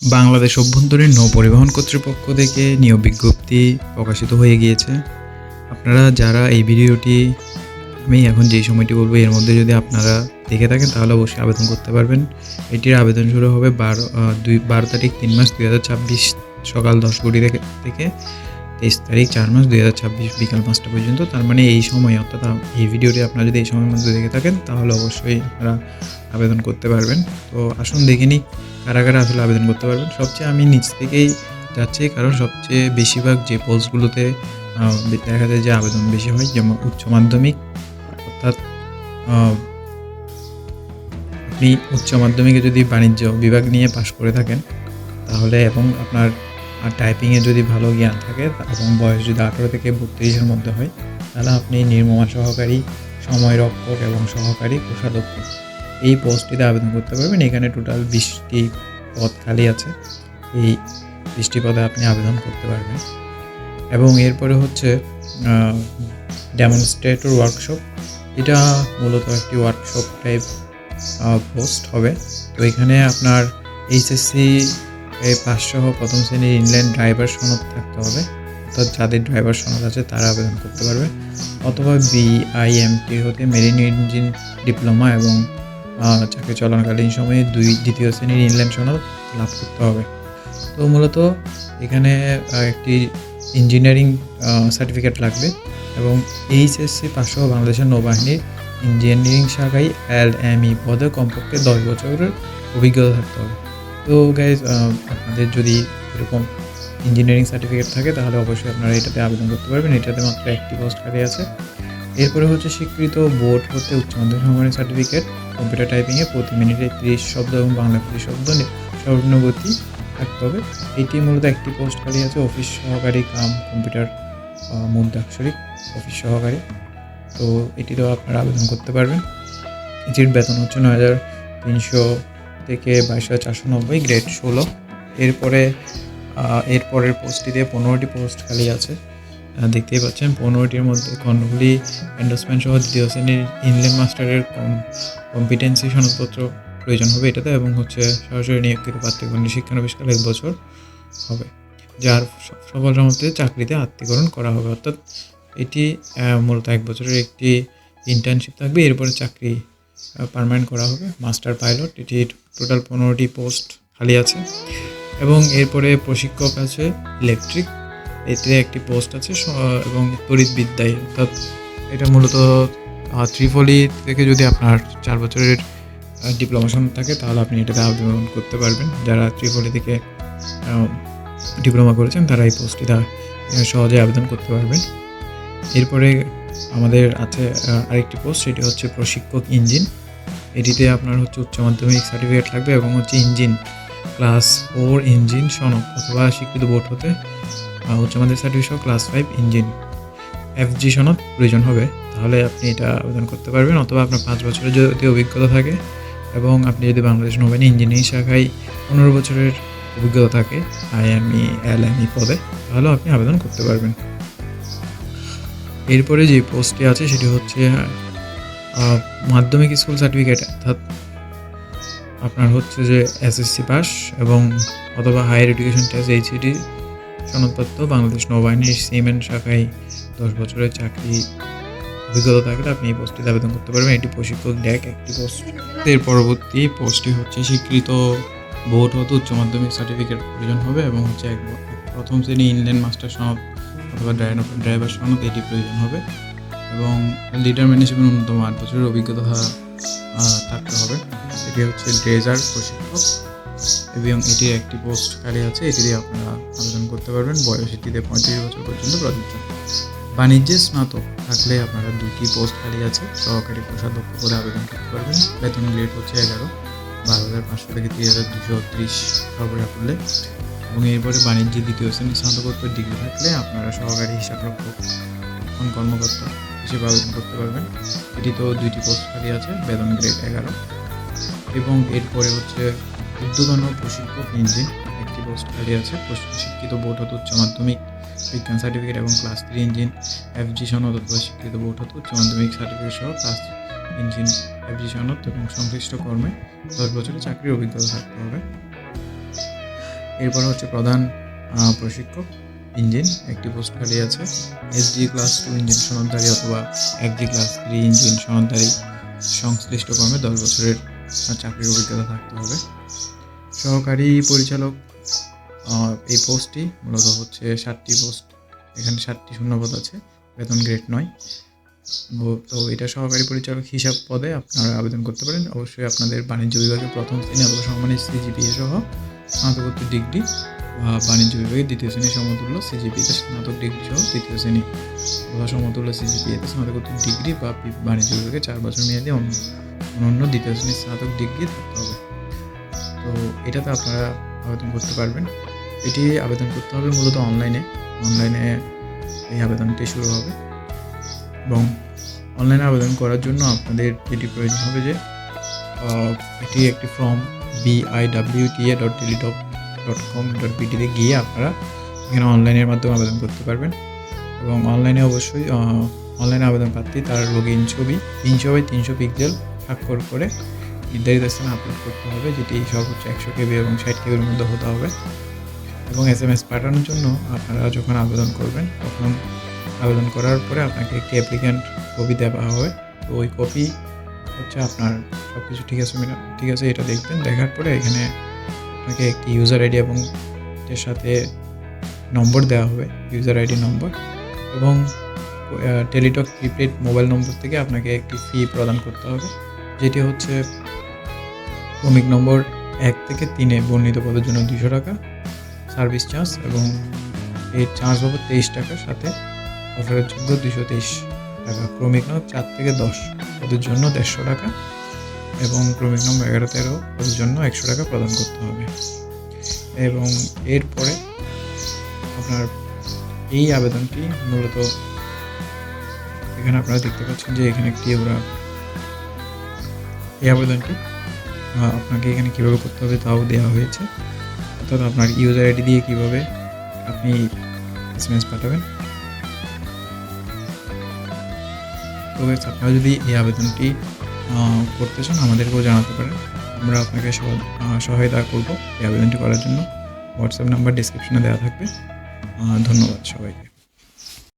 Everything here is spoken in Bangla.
বাংলাদেশ অভ্যন্তরীণ নৌ পরিবহন কর্তৃপক্ষ থেকে নিয়োগ বিজ্ঞপ্তি প্রকাশিত হয়ে গিয়েছে। আপনারা যারা এই ভিডিওটি আমি এখন যেই সময়টি বলবো এর মধ্যে যদি আপনারা দেখে থাকেন তাহলে অবশ্যই আবেদন করতে পারবেন। এটির আবেদন শুরু হবে 12 তারিখ 3 মাস 2026 সকাল 10 ঘটি থেকে 23 তারিখ 4 মাস 2026 বিকাল 5টা পর্যন্ত। তার মানে এই সময় অর্থাৎ এই ভিডিওটি আপনারা যদি এই সময়ের মধ্যে দেখে থাকেন তাহলে অবশ্যই আপনারা আবেদন করতে পারবেন। তো আসুন দেখে নিই কারা কারা আসলে আবেদন করতে পারবেন। সবচেয়ে আমি নিচ থেকেই যাচ্ছি, কারণ সবচেয়ে বেশিরভাগ যে পোস্টগুলোতে দেখা যায় যে আবেদন বেশি হয়, যেমন উচ্চ মাধ্যমিক, অর্থাৎ আপনি উচ্চ মাধ্যমিকে যদি বাণিজ্য বিভাগ নিয়ে পাশ করে থাকেন তাহলে, এবং আপনার টাইপিংয়ে যদি ভালো জ্ঞান থাকে এবং বয়স যদি 18 থেকে 32-এর মধ্যে হয়, তাহলে আপনি নির্মাণ সহকারী, সময়রক্ষক এবং সহকারী কোষাধ্যক্ষ এই পোস্টটিতে আবেদন করতে পারবেন। এখানে টোটাল 20টি পদ খালি আছে। এই 20টি পদে আপনি আবেদন করতে পারবেন। এবং এরপরে হচ্ছে ডেমনস্ট্রেটর ওয়ার্কশপ। এটা মূলত একটি ওয়ার্কশপ টাইপ পোস্ট হবে। তো এখানে আপনার এইচএসসি পাস সহ প্রথম শ্রেণীর ইনল্যান্ড ড্রাইভার সনদ থাকতে হবে, অর্থাৎ যাদের ড্রাইভার সনদ আছে তারা আবেদন করতে পারবে, অথবা বিআইএমটি হতে মেরিন ইঞ্জিন ডিপ্লোমা এবং চাকরি চলাকালীন সময়ে দ্বিতীয় শ্রেণীর ইনল্যান্ড সনদ লাভ করতে হবে। তো মূলত এখানে একটি ইঞ্জিনিয়ারিং সার্টিফিকেট লাগবে এবং এইচএসসি পাস সহ বাংলাদেশের নৌবাহিনীর ইঞ্জিনিয়ারিং শাখায় LME পদে কমপক্ষে 10 বছরের অভিজ্ঞতা থাকতে হবে। তো গাইজ, আপনাদের যদি এরকম ইঞ্জিনিয়ারিং সার্টিফিকেট থাকে তাহলে অবশ্যই আপনারা এটাতে আবেদন করতে পারবেন। এটাতে মাত্র একটি পোস্ট খালি আছে। এরপরে হচ্ছে স্বীকৃত বোর্ড হতে উচ্চ মাধ্যমিক সমমানের সার্টিফিকেট, কম্পিউটার টাইপিংয়ে প্রতি মিনিটে 30 শব্দ এবং বাংলা 30 শব্দ সর্বনিম্ন গতি থাকতে হবে। এটি মূলত একটি পোস্ট খালি আছে, অফিস সহকারী কাম কম্পিউটার মুদ্রাক্ষরিক অফিস সহকারী। তো এটিতেও আপনারা আবেদন করতে পারবেন। এটির বেতন হচ্ছে 9,300 থেকে 22,490, গ্রেড 16। এরপরের পোস্টটিতে 15টি পোস্ট খালি আছে, দেখতেই পাচ্ছেন। 15টির মধ্যে কর্ণফুলী এন্ডোসমেন্ট সহ দ্বিতীয় শ্রেণীর ইনল্যান্ড মাস্টারের কম্পিটেন্সি সনদপত্র প্রয়োজন হবে এটাতে, এবং হচ্ছে সরাসরি নিয়োগকৃত প্রার্থীগণের শিক্ষানবিষ্কার 1 বছর হবে, যার সফল সম্মতিতে চাকরিতে আত্মীকরণ করা হবে। অর্থাৎ এটি মূলত 1 বছরের একটি ইন্টার্নশিপ থাকবে, এরপরে চাকরি পার্মানেন্ট করা হবে। মাস্টার পাইলট, এটির টোটাল 15টি পোস্ট খালি আছে। এবং এরপরে প্রশিক্ষক আছে ইলেকট্রিক, এতে একটি পোস্ট আছে, এবং তড়িৎবিদ্যায়, অর্থাৎ এটা মূলত ত্রিপলি থেকে যদি আপনার 4 বছরের ডিপ্লোমেশন থাকে তাহলে আপনি এটাতে আবেদন করতে পারবেন। যারা ত্রিপলি থেকে ডিপ্লোমা করেছেন তারা এই পোস্টটিতে সহজে আবেদন করতে পারবেন। এরপরে আমাদের আছে আরেকটি পোস্ট, সেটি হচ্ছে প্রশিক্ষক ইঞ্জিন। এটিতে আপনার হচ্ছে উচ্চ মাধ্যমিক সার্টিফিকেট লাগবে এবং হচ্ছে ইঞ্জিন ক্লাস 4 ইঞ্জিন সনদ অথবা স্বীকৃত বোর্ড হতে উচ্চ মাধ্যমিক সার্টিফিকেট সহ ক্লাস 5 ইঞ্জিন FG সনদ প্রয়োজন হবে, তাহলে আপনি এটা আবেদন করতে পারবেন। অথবা আপনার 5 বছরের যদি অভিজ্ঞতা থাকে এবং আপনি যদি বাংলাদেশ নৌবাহিনী ইঞ্জিনিয়ারিং শাখায় 15 বছরের অভিজ্ঞতা থাকে IME LME পদে, তাহলেও আপনি আবেদন করতে পারবেন। এরপরে যে পোস্টটি আছে সেটি হচ্ছে মাধ্যমিক স্কুল সার্টিফিকেট, অর্থাৎ আপনার হচ্ছে যে SSC পাস এবং অথবা হায়ার এডুকেশন টেস্ট HED সনদপত্র বাংলাদেশ নৌবাহিনীর সিমেন্ট শাখায় 10 বছরের চাকরি অভিজ্ঞতা থাকলে আপনি এই পোস্টটিতে আবেদন করতে পারবেন। এটি প্রশিক্ষক ড্যাক একটি পোস্ট। এর পরবর্তী পোস্টটি হচ্ছে স্বীকৃত বোর্ড হতে উচ্চ মাধ্যমিক সার্টিফিকেট প্রয়োজন হবে এবং হচ্ছে প্রথম শ্রেণী ইনল্যান্ড মাস্টার সনদ অথবা ড্রাইভার সনদ এটি প্রয়োজন হবে, এবং লিডারম্যান হিসেবে ন্যূনতম 8 বছরের অভিজ্ঞতা থাকতে হবে। এটি হচ্ছে ড্রেজার প্রশিক্ষক এবং এটির একটি পোস্ট খালি আছে, এটি দিয়ে আপনারা আবেদন করতে পারবেন। বয়স এটিতে 35 বছর পর্যন্ত প্রযোজ্য। বাণিজ্যে স্নাতক থাকলে আপনারা 2টি পোস্ট খালি আছে, সহকারী কোষাধ্যক্ষ পদে আবেদন করতে পারবেন। বেতন গ্রেড হচ্ছে 11, 12,500 থেকে 3,230 সরবরাহ করলে। এবং এরপরে বাণিজ্যে দ্বিতীয় শ্রেণীর স্নাতকোত্তর ডিগ্রি থাকলে আপনারা সহকারী হিসাবরক্ষক কর্মকর্তা হিসেবে আবেদন করতে পারবেন। এটি তো 2টি পোস্ট খালি আছে, বেতন গ্রেড 11। এবং এরপরে হচ্ছে উদ্যোগন প্রশিক্ষক ইঞ্জিন একটি পোস্ট খালি আছে, স্বীকৃত বোর্ড হতে উচ্চ মাধ্যমিক বিজ্ঞান সার্টিফিকেট এবং ক্লাস 3 ইঞ্জিন FG সনদ অথবা স্বীকৃত বোর্ড হতে উচ্চ মাধ্যমিক সার্টিফিকেট সহ ক্লাস ইঞ্জিন FG সনদ এবং সংশ্লিষ্ট কর্মে 10 বছরের চাকরির অভিজ্ঞতা থাকতে হবে। এরপর হচ্ছে প্রধান প্রশিক্ষক ইঞ্জিন, একটি পোস্ট খালি আছে। SG ক্লাস 2 ইঞ্জিন সনদধারী অথবা 1G ক্লাস 3 ইঞ্জিন সনদধারী সংশ্লিষ্ট কর্মে 10 বছরের চাকরির অভিজ্ঞতা থাকতে হবে। সহকারী পরিচালক এই পোস্টটি মূলত হচ্ছে 7টি পোস্ট, এখানে 7টি শূন্যপদ আছে, বেতন গ্রেড 9। তো এটা সহকারী পরিচালক হিসাব পদে আপনারা আবেদন করতে পারেন। অবশ্যই আপনাদের বাণিজ্য বিভাগে প্রথম শ্রেণী অথবা সমমানের CGPA সহ স্নাতকোত্তর ডিগ্রি বা বাণিজ্য বিভাগে দ্বিতীয় শ্রেণীর সমতুল্য CGPA-তে স্নাতক ডিগ্রি সহ তৃতীয় শ্রেণী অথবা সমতুল্য CGPA-তে স্নাতকোত্তর ডিগ্রি বা বাণিজ্য বিভাগে 4 বছর মেয়াদী অনন্য দ্বিতীয় শ্রেণীর স্নাতক ডিগ্রি থাকতে হবে। তো এটাতে আপনারা আবেদন করতে পারবেন। এটি আবেদন করতে হবে মূলত অনলাইনে এই আবেদনটি শুরু হবে এবং অনলাইনে আবেদন করার জন্য আপনাদের যেটি প্রয়োজন হবে যে এটি একটি ফর্ম biwta.delitop.com.pt-তে গিয়ে আপনারা এখানে অনলাইনের মাধ্যমে আবেদন করতে পারবেন এবং অনলাইনে অবশ্যই অনলাইনে আবেদন প্রার্থী তার লগইন ছবি 300x300 পিক্সেল স্বাক্ষর করে নির্ধারিত স্থানে আপলোড করতে হবে, যেটি সর্বোচ্চ 100 KB এবং 60 KBর মধ্যে হতে হবে। এবং SMS পাঠানোর জন্য আপনারা যখন আবেদন করবেন তখন আবেদন করার পরে আপনাকে একটি অ্যাপ্লিক্যান্ট কপি দেওয়া হবে। তো ওই কপি হচ্ছে আপনার সব কিছু ঠিক আছে এটা দেখবেন। দেখার পরে এখানে আপনাকে একটি ইউজার আইডি এবং এর সাথে নম্বর দেওয়া হবে, ইউজার আইডি নম্বর, এবং টেলিটক প্রিপেড মোবাইল নম্বর থেকে আপনাকে একটি ফি প্রদান করতে হবে, যেটি হচ্ছে ক্রমিক নম্বর 1 থেকে 3-এ বর্ণিত পদের জন্য 200 টাকা সার্ভিস চার্জ এবং এই চার্জ হবে 23 টাকার সাথে অফারের যোগ্য 223 টাকা। ক্রমিক নম্বর 4 থেকে 10 পদের জন্য 150 টাকা এবং ক্রমিক নম্বর 11-13 পদের জন্য 100 টাকা প্রদান করতে হবে। এবং এরপরে আপনার এই আবেদনটি মূলত এখানে আপনারা দেখতে পাচ্ছেন যে এখানে একটি এই আবেদনটি আপনাকে এখানে কীভাবে করতে হবে তাও দেওয়া হয়েছে, অর্থাৎ আপনার ইউজার আইডি দিয়ে কীভাবে আপনি SMS পাঠাবেন। তো আপনারা যদি এই আবেদনটি করতে চান আমাদেরকেও জানাতে পারেন, আমরা আপনাকে সহায়তা করব এই আবেদনটি করার জন্য। হোয়াটসঅ্যাপ নাম্বার ডেসক্রিপশনে দেওয়া থাকবে। ধন্যবাদ সবাইকে।